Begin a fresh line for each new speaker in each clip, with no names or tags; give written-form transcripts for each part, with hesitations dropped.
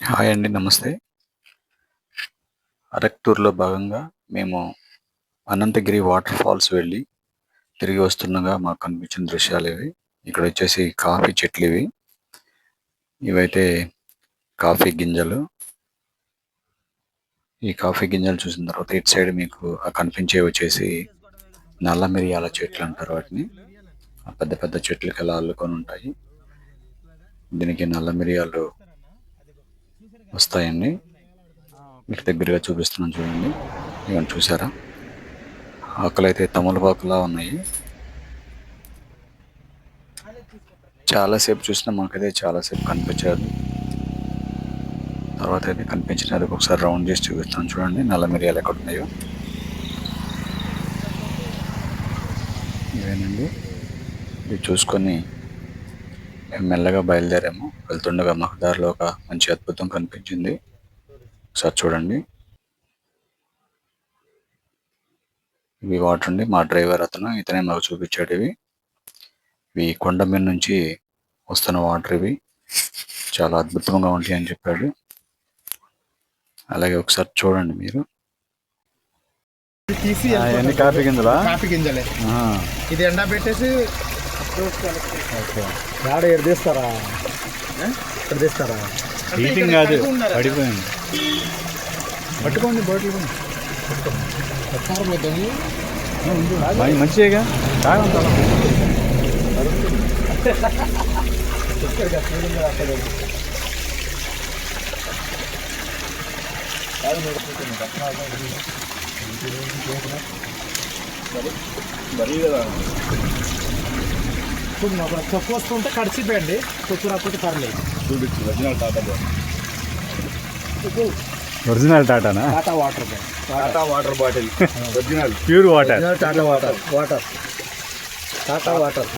Hi అండి. నమస్తే. అరకు టూర్‌లో భాగంగా మేము అనంతగిరి వాటర్ ఫాల్స్ వెళ్ళి తిరిగి వస్తుండగా మాకు కనిపించిన దృశ్యాలివి. ఇక్కడొచ్చేసి కాఫీ చెట్లివి. ఇవైతే కాఫీ గింజలు. ఈ కాఫీ గింజలు చూసిన తర్వాత ఇటు సైడ్ మీకు కనిపించేవి వచ్చేసి నల్ల మిరియాల చెట్లు అంటారు వాటిని. ఆ పెద్ద పెద్ద చెట్లకి అలా అల్లుకొని ఉంటాయి. దీనికి నల్ల మిరియాలు వస్తాయండి. మీకు దగ్గరగా చూపిస్తున్నాను చూడండి. ఇవన్నీ చూసారా? ఆకులైతే తమలపాకులా ఉన్నాయి. చాలాసేపు చూసినా మాకైతే చాలాసేపు కనిపించదు. తర్వాత అయితే కనిపించినది ఒకసారి రౌండ్ చేసి చూపిస్తాను చూడండి. నల్ల మిరియాలు ఎక్కడ ఉన్నాయో ఇవేనండి. ఇవి చూసుకొని మేము మెల్లగా బయలుదేరాము. వెళ్తుండగా మాకు దారిలో ఒక మంచి అద్భుతం కనిపించింది. ఒకసారి చూడండి. ఇవి వాటర్ అండి. మా డ్రైవర్ ఇతనే మాకు చూపించాడు. ఇవి కొండ మీద నుంచి వస్తున్న వాటర్ ఇవి. చాలా అద్భుతంగా ఉంటాయి అని చెప్పాడు. అలాగే ఒకసారి చూడండి మీరు.
తీసి
కాఫీ గింజలా?
కాఫీ గింజలే. ఇది ఎండ పెట్టేసి తీస్తారా? ఇక్కడ తీస్తారా?
హీటింగ్ కాదు, పడిపోయింది.
పట్టుకోండి బాటిల్
మంచిగా
తక్కువ వస్తుంటే కడిచిపోయండి. తక్కువ రాకపోతే పర్లేదు.
ఒరిజినల్ టాటానా?
Tata water
Tata water bottle. Original pure water.
Tata water Tata water.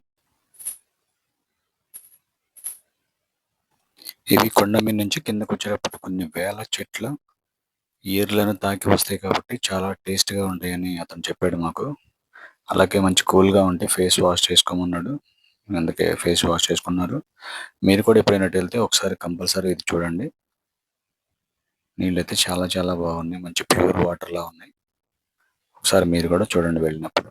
ఇవి కొండ మీద నుంచి కిందకు వచ్చేటప్పుడు కొన్ని వేల చెట్లు ఏర్లను తాకి వస్తాయి కాబట్టి చాలా టేస్ట్గా ఉంటాయని అతను చెప్పాడు మాకు. అలాగే మంచి కూల్గా ఉంటే ఫేస్ వాష్ చేసుకోమన్నాడు. అందుకే ఫేస్ వాష్ చేసుకున్నారు. మీరు కూడా ఎప్పుడైనా వెళ్తే ఒకసారి కంపల్సరీ ఇది చూడండి. నీళ్ళైతే చాలా చాలా బాగున్నాయి. మంచి ప్యూర్ వాటర్లా ఉన్నాయి. ఒకసారి మీరు కూడా చూడండి వెళ్ళినప్పుడు.